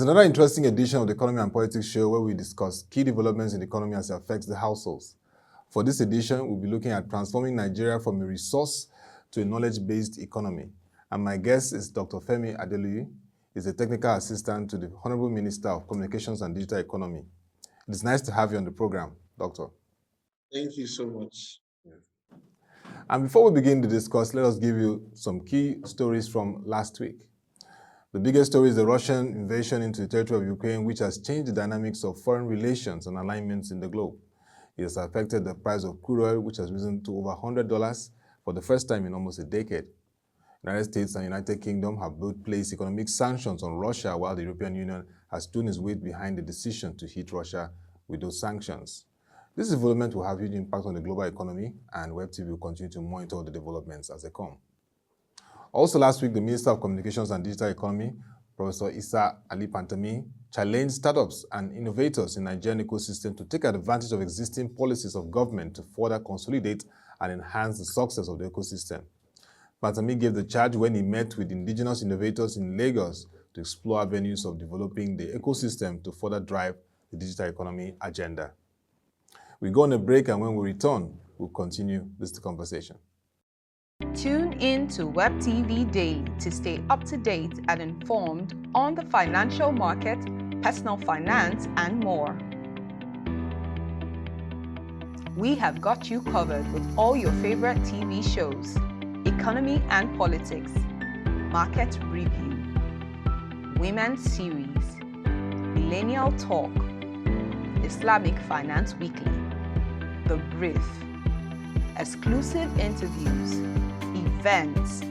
another interesting edition of the Economy and Politics show where we discuss key developments in the economy as it affects the households. For this edition, we'll be looking at transforming Nigeria from a resource to a knowledge-based economy. And my guest is Dr. Femi Adeluyi. He's a technical assistant to the Honorable Minister of Communications and Digital Economy. It is nice to have you on the program, Doctor. Thank you so much. And before we begin to discuss, let us give you some key stories from last week. The biggest story is the Russian invasion into the territory of Ukraine, which has changed the dynamics of foreign relations and alignments in the globe. It has affected the price of crude oil, which has risen to over $100 for the first time in almost a decade. The United States and United Kingdom have both placed economic sanctions on Russia, while the European Union has stood its weight behind the decision to hit Russia with those sanctions. This development will have huge impact on the global economy, and WebTV will continue to monitor the developments as they come. Also last week, the Minister of Communications and Digital Economy, Professor Issa Ali Pantami, challenged startups and innovators in the Nigerian ecosystem to take advantage of existing policies of government to further consolidate and enhance the success of the ecosystem. Pantami gave the charge when he met with indigenous innovators in Lagos to explore avenues of developing the ecosystem to further drive the digital economy agenda. We go on a break, and when we return, we'll continue this conversation. Tune in to WebTV Daily to stay up to date and informed on the financial market, personal finance, and more. We have got you covered with all your favorite TV shows, economy and politics, market review, women's series, millennial talk, Islamic Finance Weekly, The Brief, exclusive interviews, events,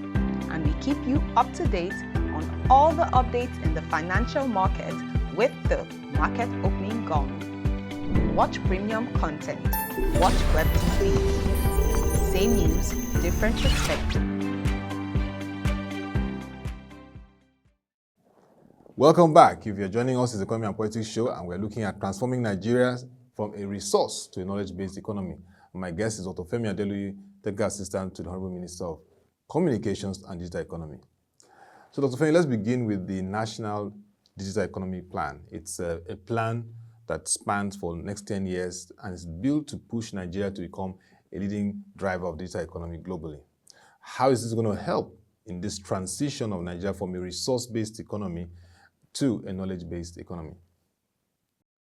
and we keep you up to date on all the updates in the financial market with the market opening gong. Watch premium content. Watch WebTV. Same news, different perspective. Welcome back. If you're joining us, it's the Economy and Politics show, and we're looking at transforming Nigeria from a resource to a knowledge-based economy. My guest is Dr. Femi Adeluyi, Technical Assistant to the Honorable Minister of Communications and Digital Economy. So, Dr. Femi, let's begin with the National Digital Economy Plan. It's a plan that spans for the next 10 years and is built to push Nigeria to become a leading driver of digital economy globally. How is this going to help in this transition of Nigeria from a resource-based economy to a knowledge-based economy?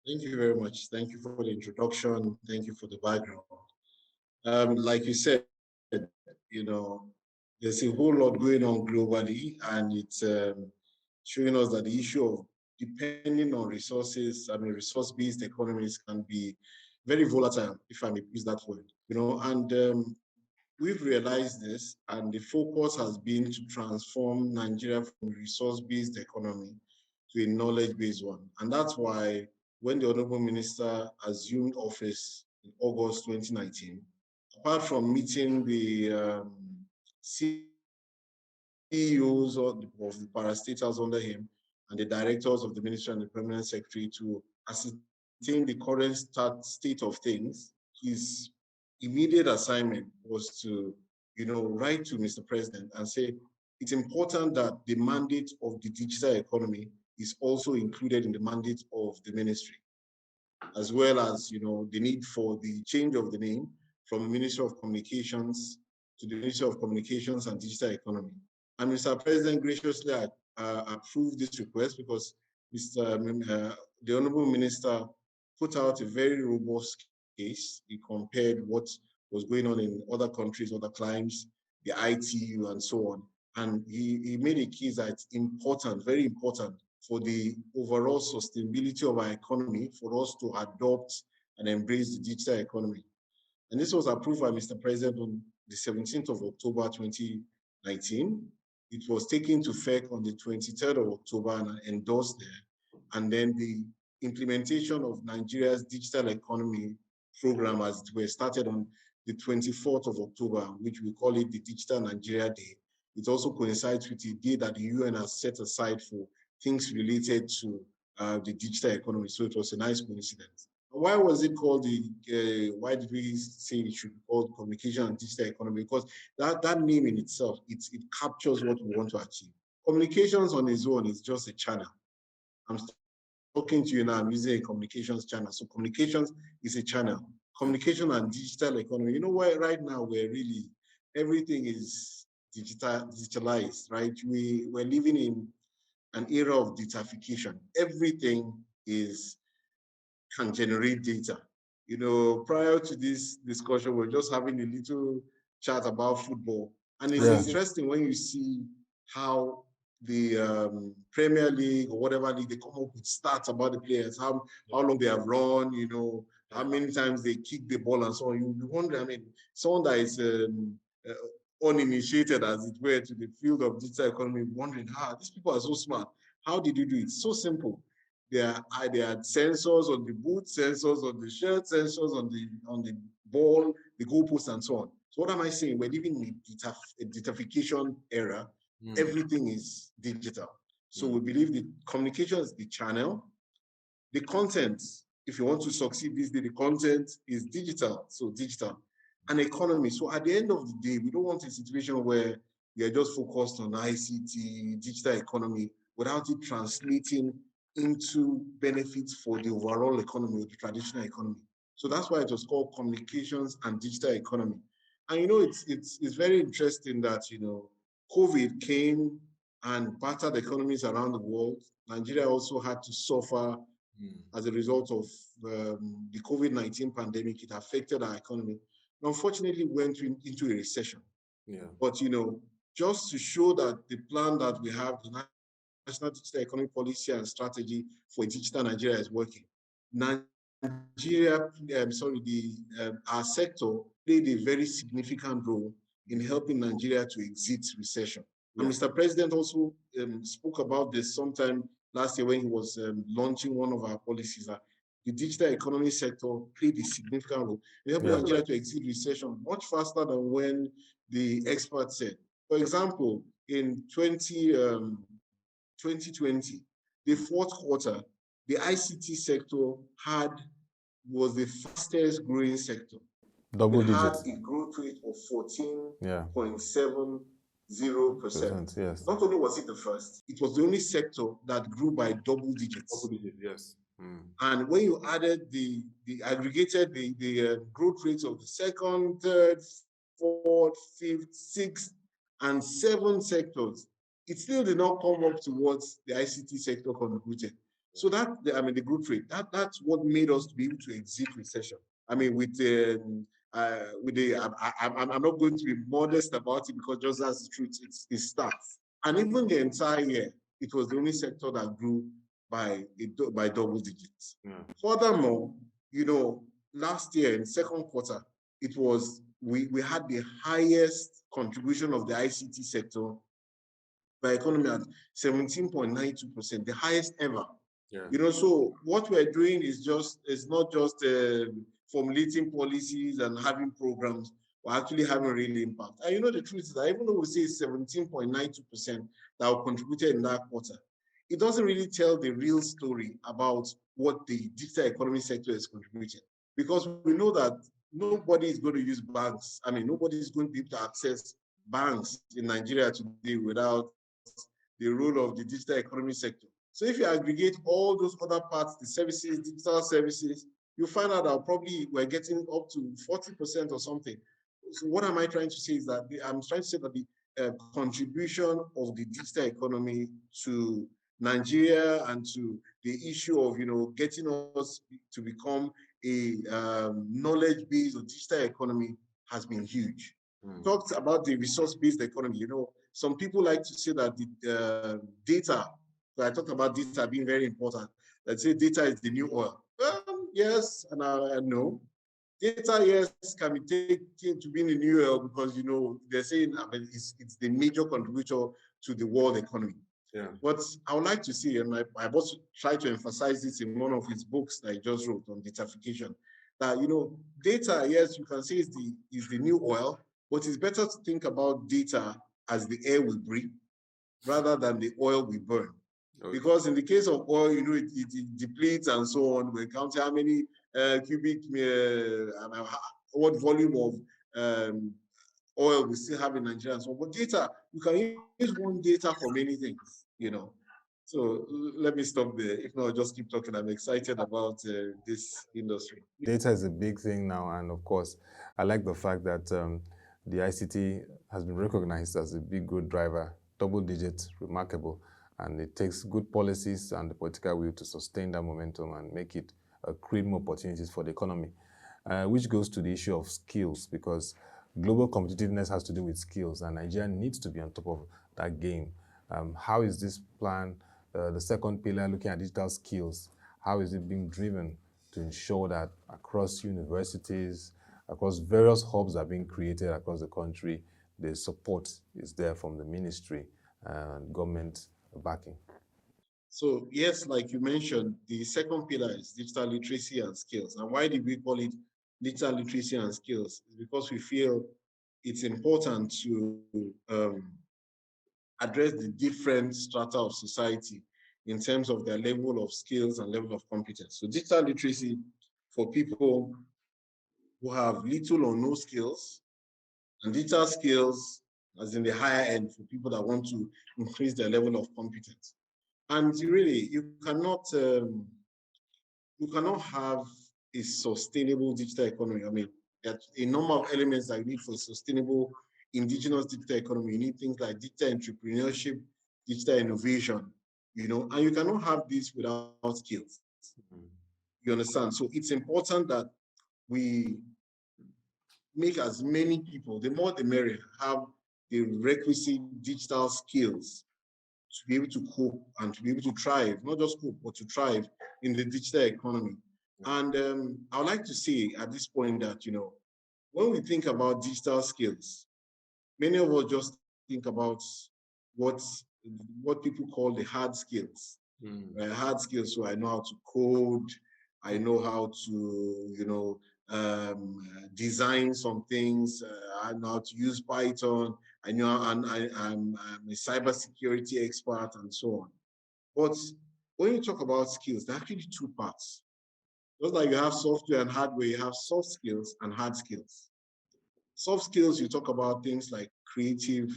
Thank you very much. Thank you for the introduction. Thank you for the background. Like you said, there's a whole lot going on globally, and it's showing us that the issue of depending on resources, resource-based economies can be very volatile, if I may use that word, and we've realized this, and the focus has been to transform Nigeria from a resource-based economy to a knowledge-based one. And that's why when the Honorable Minister assumed office in August 2019, apart from meeting the CEOs of the parastatals under him and the directors of the ministry and the permanent secretary to ascertain the current state of things, his immediate assignment was to, write to Mr. President and say, it's important that the mandate of the digital economy is also included in the mandate of the ministry, as well as, the need for the change of the name from the Ministry of Communications to the Ministry of Communications and Digital Economy. And Mr. President graciously approved this request because the Honorable Minister put out a very robust case. He compared what was going on in other countries, other climes, the ITU and so on. And he made a case that it's important, very important, for the overall sustainability of our economy, for us to adopt and embrace the digital economy. And this was approved by Mr. President on the 17th of October, 2019. It was taken to effect on the 23rd of October and endorsed there. And then the implementation of Nigeria's digital economy program, as it was started on the 24th of October, which we call it the Digital Nigeria Day. It also coincides with the day that the UN has set aside for things related to the digital economy. So it was a nice coincidence. Why was it called why did we say it should be called communication and digital economy? Because that name in itself, it captures what we want to achieve. Communications on its own is just a channel. I'm talking to you now, I'm using a communications channel. So communications is a channel. Communication and digital economy. You know what? Right now, everything is digitalized, right? We're living in an era of datafication. Everything can generate data. Prior to this discussion, we're just having a little chat about football. And it's interesting when you see how the Premier League or whatever league, they come up with stats about the players, how long they have run, how many times they kick the ball and so on. You wonder, someone that is uninitiated, as it were, to the field of digital economy, wondering, these people are so smart. How did you do it? So simple. There are sensors on the boot, sensors on the shirt, sensors on the ball, the goalpost, and so on. So what am I saying? We're living in a datafication era. Everything is digital. So we believe the communication is the channel. The content, if you want to succeed this day, the content is digital. So digital. An economy. So at the end of the day, we don't want a situation where you're just focused on ICT, digital economy, without it translating into benefits for the overall economy or the traditional economy. So that's why it was called communications and digital economy. And it's very interesting that COVID came and battered economies around the world. Nigeria also had to suffer as a result of the COVID-19 pandemic. It affected our economy. And unfortunately, we went into a recession. But just to show that the plan that we have, the National Digital Economic Policy and Strategy for Digital Nigeria is working. Our sector played a very significant role in helping Nigeria to exit recession. And Mr. President also spoke about this sometime last year when he was launching one of our policies. The digital economy sector played a significant role in helping Nigeria to exit recession much faster than when the experts said. For example, in 2020, the fourth quarter, the ICT sector was the fastest growing sector. Double digits. Had a growth rate of 14.70%. Yes. Not only was it the first, it was the only sector that grew by double digits. Double digits, yes. And when you added the aggregated the growth rates of the second, third, fourth, fifth, sixth, and seventh sectors, it still did not come up to what the ICT sector contributed. So the growth rate, that's what made us be able to exit recession. I'm not going to be modest about it because just as the truth, it starts. And even the entire year, it was the only sector that grew by double digits. Furthermore, last year in second quarter, we had the highest contribution of the ICT sector by economy at 17.92%, the highest ever. So what we're doing is not just formulating policies and having programs, we're actually having real impact. And the truth is that even though we say 17.92% that contributed in that quarter, it doesn't really tell the real story about what the digital economy sector is contributing. Because we know that nobody is going to use banks. Nobody is going to be able to access banks in Nigeria today without the role of the digital economy sector. So if you aggregate all those other parts, the services, digital services, you find out that probably we're getting up to 40% or something. So what am I trying to say is that I'm trying to say that the contribution of the digital economy to Nigeria and to the issue of getting us to become a knowledge-based or digital economy has been huge. Talked about the resource-based economy. Some people like to say that the data. So I talked about data being very important. Let's say data is the new oil. Yes, and no. Data, yes, can be taken to being the new oil because they're saying it's the major contributor to the world economy. But I would like to see, and I've also tried to emphasize this in one of his books that I just wrote on datafication, that data, yes, you can say is the new oil, but it's better to think about data as the air we breathe rather than the oil we burn. Because in the case of oil, it depletes and so on. We're counting how many what volume of oil we still have in Nigeria. So, but data, you can use one data for many things, So let me stop there. If not, I'll just keep talking. I'm excited about this industry. Data is a big thing now, and of course, I like the fact that the ICT has been recognized as a big good driver, double digit, remarkable, and it takes good policies and the political will to sustain that momentum and make it create more opportunities for the economy, which goes to the issue of skills, because global competitiveness has to do with skills, and Nigeria needs to be on top of that game. How is this plan, the second pillar, looking at digital skills, how is it being driven to ensure that across universities, across various hubs that are being created across the country, the support is there from the ministry and government backing? So yes, like you mentioned, the second pillar is digital literacy and skills. And why did we call it digital literacy and skills? It's because we feel it's important to address the different strata of society in terms of their level of skills and level of competence. So digital literacy for people who have little or no skills, and digital skills as in the higher end for people that want to increase their level of competence. And really, you cannot have a sustainable digital economy. I mean, there's a number of elements that you need for a sustainable indigenous digital economy. You need things like digital entrepreneurship, digital innovation, and you cannot have this without skills. You understand? So it's important that we make as many people, the more the merrier, have the requisite digital skills to be able to cope and to be able to thrive, not just cope, but to thrive in the digital economy. And I would like to say at this point that, when we think about digital skills, many of us just think about what what people call the hard skills. Hard skills, so I know how to code, I know how to, design some things, I know how to use Python, I know I'm a cybersecurity expert and so on. But when you talk about skills, there are actually two parts. Just like you have software and hardware, you have soft skills and hard skills. Soft skills, you talk about things like creative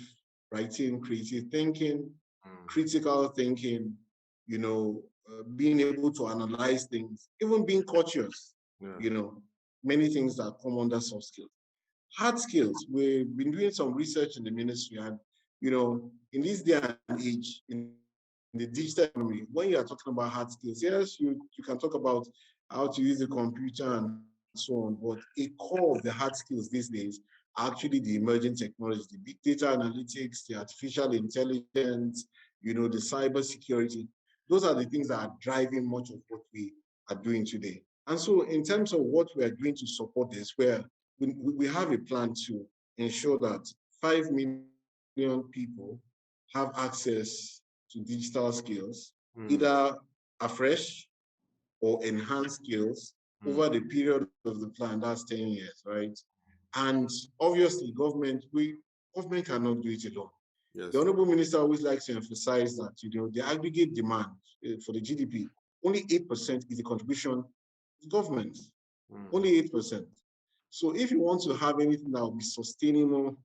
writing, creative thinking, critical thinking, being able to analyze things, even being courteous, many things that come under soft skills. Hard skills, we've been doing some research in the ministry, and in this day and age, in the digital economy, when you are talking about hard skills, yes, you can talk about how to use the computer and so on, but a core of the hard skills these days are actually the emerging technologies, the big data analytics, the artificial intelligence, the cybersecurity. Those are the things that are driving much of what we are doing today. And so in terms of what we are doing to support this, we have a plan to ensure that 5 million people have access to digital skills, either afresh or enhanced skills over the period of the plan. That's 10 years, right? And obviously, government cannot do it alone. Yes. The Honorable Minister always likes to emphasize that, the aggregate demand for the GDP, only 8% is the contribution to government. Only 8%. So if you want to have anything that will be sustainable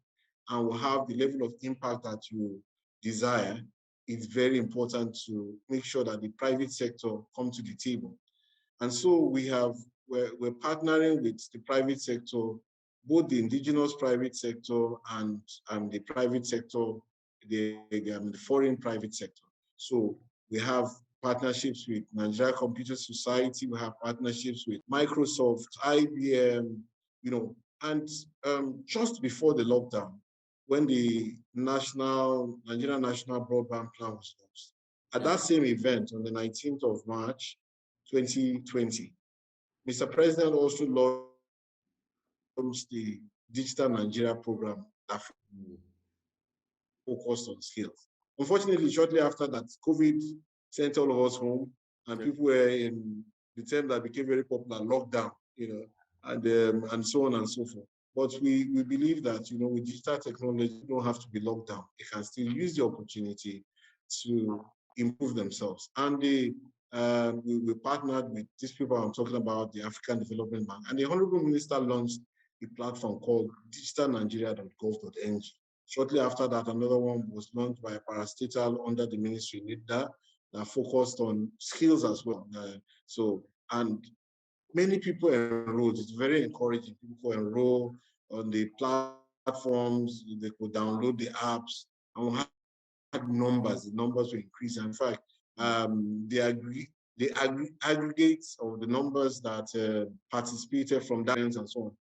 and will have the level of impact that you desire, it's very important to make sure that the private sector come to the table. And so we're partnering with the private sector, both the indigenous private sector and the private sector, the foreign private sector. So we have partnerships with Nigeria Computer Society, we have partnerships with Microsoft, IBM, and just before the lockdown, when the Nigerian National Broadband Plan was launched, at that same event on the 19th of March, 2020, Mr. President also launched the Digital Nigeria program that focused on skills. Unfortunately, shortly after that, COVID sent all of us home, and people were in the term that became very popular, lockdown, and so on and so forth. But we believe that, with digital technology, people don't have to be locked down. They can still use the opportunity to improve themselves. And we partnered with these people I'm talking about, the African Development Bank, and the Honorable Minister launched a platform called digitalnigeria.gov.ng. Shortly after that, another one was launched by a parastatal under the ministry, NIDA, that focused on skills as well. And many people enrolled. It's very encouraging. People enroll on the platforms, they could download the apps, and we had numbers. The numbers were increasing. In fact, the aggregates of the numbers that participated from that and so on,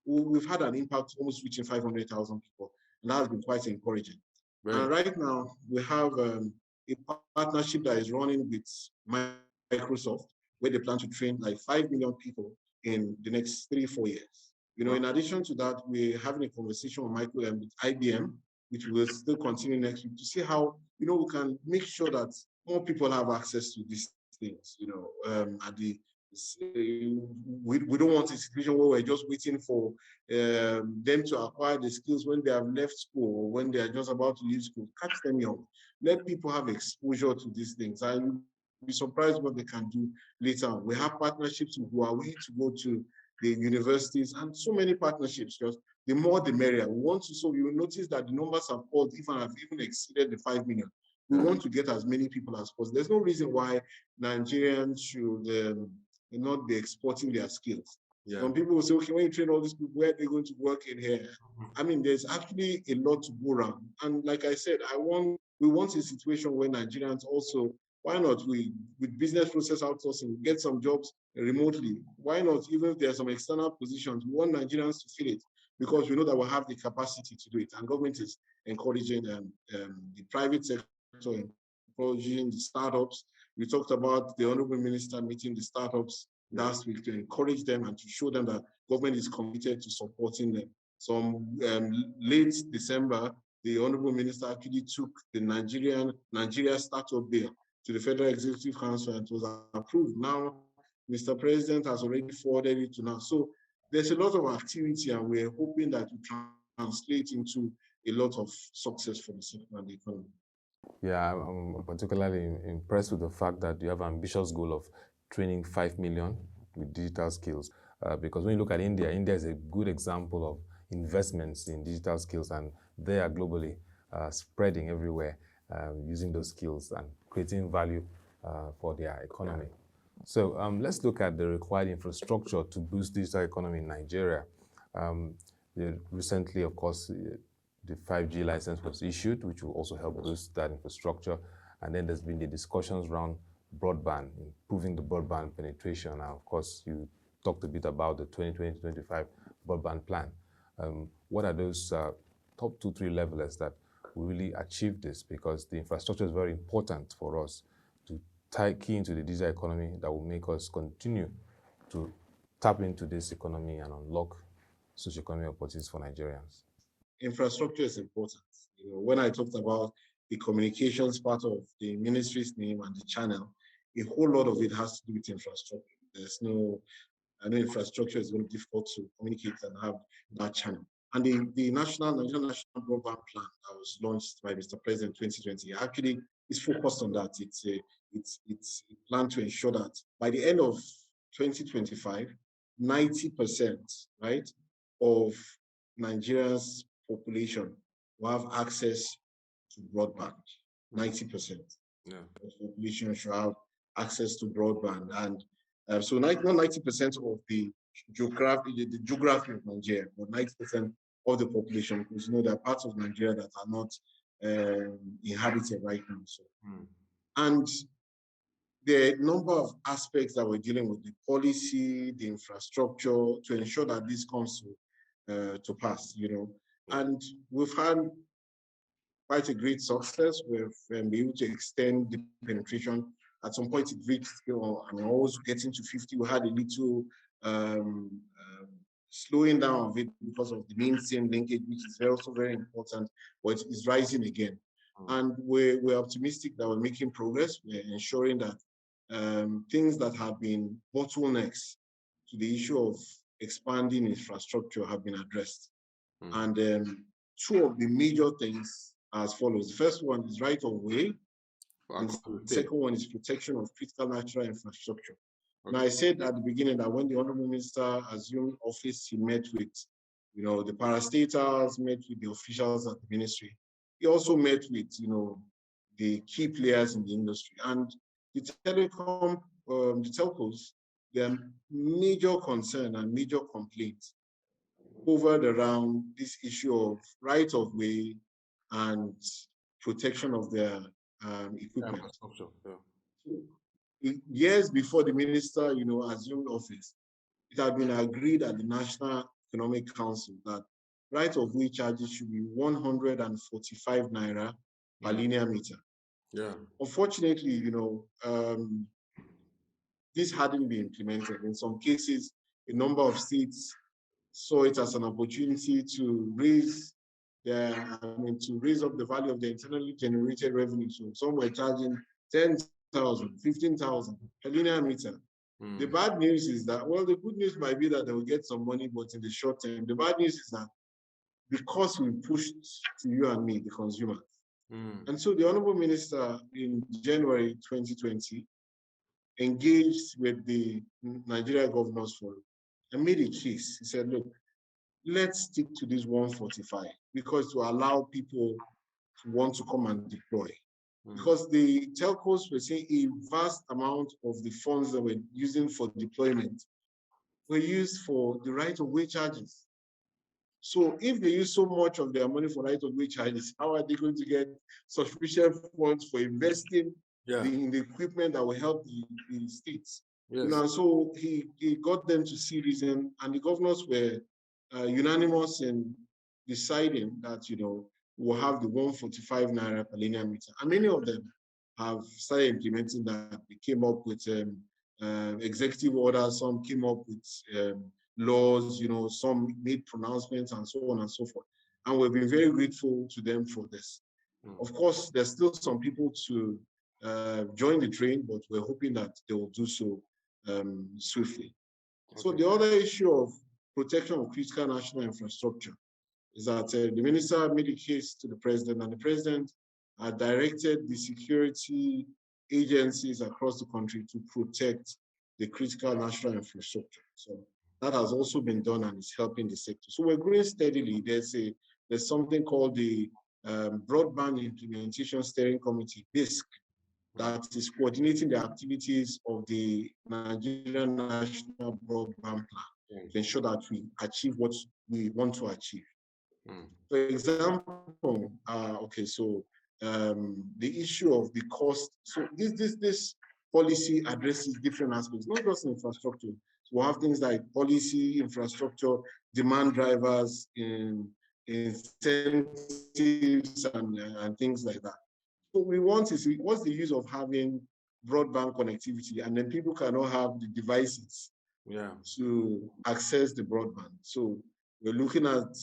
we've had an impact almost reaching 500,000 people, and that has been quite encouraging. Right. And right now, we have a partnership that is running with Microsoft, where they plan to train like 5 million people in the next 3-4 years. In addition to that, we're having a conversation with IBM, which will still continue next week, to see how, we can make sure that more people have access to these things, we don't want a situation where we're just waiting for them to acquire the skills when they have left school or when they are just about to leave school. Catch them young. Let people have exposure to these things. You'll be surprised what they can do later. We have partnerships with Huawei to go to the universities, and so many partnerships. Just the more the merrier. We want to, so you will notice that the numbers have even exceeded the 5 million. We want to get as many people as possible. There's no reason why Nigerians should not be exporting their skills. Yeah. Some people will say, okay, when you train all these people, where are they going to work in here? I mean, there's actually a lot to go around. And like I said, we want a situation where Nigerians also, why not, with business process outsourcing, get some jobs remotely. Why not, even if there are some external positions, we want Nigerians to fill it, because we know that we have the capacity to do it. And government is encouraging the private sector, encouraging the startups. We talked about the Honorable Minister meeting the startups last week to encourage them and to show them that government is committed to supporting them. Late December, the Honorable Minister actually took the Nigeria Startup Bill to the Federal Executive Council, and it was approved. Now, Mr. President has already forwarded it to now. So there's a lot of activity, and we're hoping that it will translate into a lot of success for the sector and the economy. Yeah, I'm particularly impressed with the fact that you have an ambitious goal of training 5 million with digital skills. Because when you look at India, India is a good example of investments in digital skills, and they are globally spreading everywhere using those skills and creating value for their economy. So let's look at the required infrastructure to boost digital economy in Nigeria. Recently, of course, the 5G license was issued, which will also help boost that infrastructure. And then there's been the discussions around broadband, improving the broadband penetration. Now, of course, you talked a bit about the 2020-25 broadband plan. What are those top 2-3 levelers that will really achieve this? Because the infrastructure is very important for us to tie key into the digital economy that will make us continue to tap into this economy and unlock socio-economic opportunities for Nigerians. Infrastructure is important. When I talked about the communications part of the ministry's name and the channel, a whole lot of it has to do with infrastructure. I know infrastructure is going to be difficult to communicate and have that channel. And the National Broadband Plan that was launched by Mr. President in 2020 actually is focused on that. It's a plan to ensure that by the end of 2025, 90%, right, of Nigeria's population will have access to broadband. 90%. Yeah. Of the population should have access to broadband, and so not 90% of the geography of Nigeria, but 90% of the population, because there are parts of Nigeria that are not inhabited right now. So, and the number of aspects that we're dealing with, the policy, the infrastructure, to ensure that this comes to pass, and we've had quite a great success. We've been able to extend the penetration. At some point, it reached, almost getting to 50. We had a little slowing down of it because of the mainstream linkage, which is also very important, but it's rising again. And we're optimistic that we're making progress. We're ensuring that things that have been bottlenecks to the issue of expanding infrastructure have been addressed. And two of the major things as follows. The first one is right of way. And the second one is protection of critical natural infrastructure. Okay. Now, I said at the beginning that when the Honorable Minister assumed office, he met with, the parastatals, met with the officials at the ministry. He also met with, the key players in the industry. And the the telcos, their major concern and major complaints hovered around this issue of right of way and protection of their equipment. Years before the minister, assumed office, it had been agreed at the National Economic Council that right of way charges should be 145 naira per linear meter. Yeah. Unfortunately, this hadn't been implemented. In some cases, a number of states saw it as an opportunity to raise to raise up the value of the internally generated revenue. So some were charging 10,000, 15,000 per linear meter. The bad news is that, well, the good news might be that they will get some money, but in the short term, the bad news is that because we pushed to you and me, the consumers. And so the Honorable Minister in January 2020 engaged with the Nigeria Governors Forum and made a case. He said, look, let's stick to this 145 because to allow people to want to come and deploy. Because the telcos were saying a vast amount of the funds that we're using for deployment were used for the right of way charges. So if they use so much of their money for right of way charges, how are they going to get sufficient funds for investing in the equipment that will help the states? Yes. So he got them to see reason, and the governors were unanimous in deciding that we'll have the 145 naira per linear meter, and many of them have started implementing that. They came up with executive orders, some came up with laws, some made pronouncements and so on and so forth. And we've been very grateful to them for this. Of course, there's still some people to join the train, but we're hoping that they will do so swiftly. Okay. So the other issue of protection of critical national infrastructure is that the minister made a case to the president, and the president directed the security agencies across the country to protect the critical national infrastructure. So that has also been done and is helping the sector. So we're growing steadily. There's something called the Broadband Implementation Steering Committee, BISC, that is coordinating the activities of the Nigerian National Broadband Plan to ensure that we achieve what we want to achieve. For example, the issue of the cost. So this policy addresses different aspects, not just infrastructure. So we have things like policy, infrastructure, demand drivers, incentives, and things like that. So we want to see what's the use of having broadband connectivity, and then people cannot have the devices to access the broadband. So we're looking at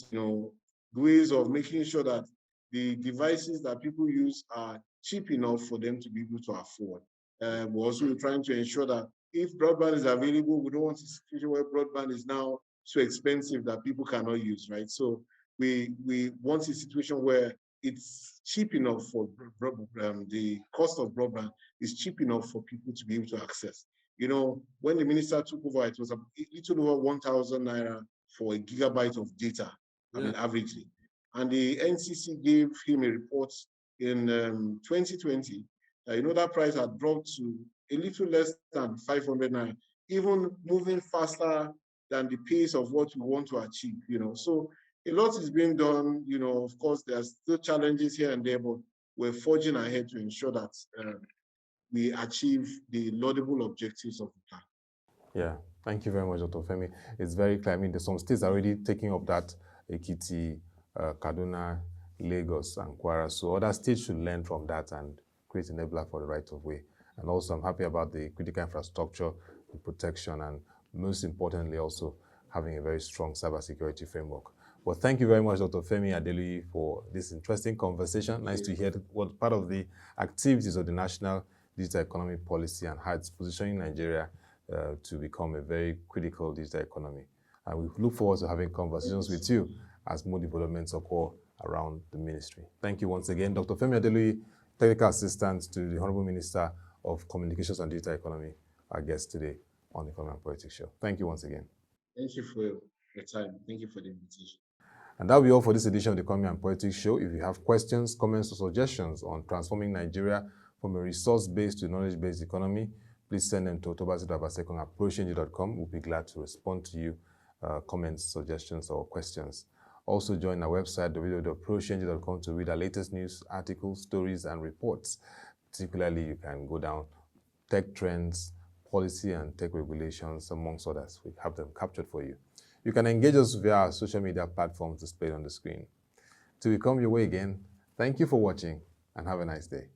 ways of making sure that the devices that people use are cheap enough for them to be able to afford. We're also trying to ensure that if broadband is available, we don't want a situation where broadband is now so expensive that people cannot use, right? So we want a situation where it's cheap enough for the cost of broadband is cheap enough for people to be able to access. When the minister took over, it was a little over 1,000 naira for a gigabyte of data, averagely. And the NCC gave him a report in 2020. That price had dropped to a little less than 500 naira, even moving faster than the pace of what we want to achieve. So a lot is being done. Of course, there's still challenges here and there, but we're forging ahead to ensure that we achieve the laudable objectives of the plan. Yeah, thank you very much, Dr. Femi. It's very clear. There's some states already taking up that, Ekiti, Kaduna, Lagos, and Kwara. So other states should learn from that and create an enabler for the right of way. And also, I'm happy about the critical infrastructure, the protection, and most importantly, also having a very strong cybersecurity framework. Well, thank you very much, Dr. Femi Adeluyi, for this interesting conversation. Nice to hear what part of the activities of the National Digital Economy Policy and how it's positioning Nigeria to become a very critical digital economy. And we look forward to having conversations with you as more developments occur around the ministry. Thank you once again, Dr. Femi Adeluyi, Technical Assistant to the Honorable Minister of Communications and Digital Economy, our guest today on the Economy and Politics Show. Thank you once again. Thank you for your time. Thank you for the invitation. And that'll be all for this edition of the Economy and Politics Show. If you have questions, comments, or suggestions on transforming Nigeria from a resource-based to a knowledge-based economy, please send them to otobasi.abasecon@prochanging.com. We'll be glad to respond to you, comments, suggestions, or questions. Also join our website, www.prochanging.com, to read our latest news, articles, stories, and reports. Particularly, you can go down tech trends, policy and tech regulations, amongst others. We have them captured for you. You can engage us via our social media platforms displayed on the screen. Till we come your way again, thank you for watching and have a nice day.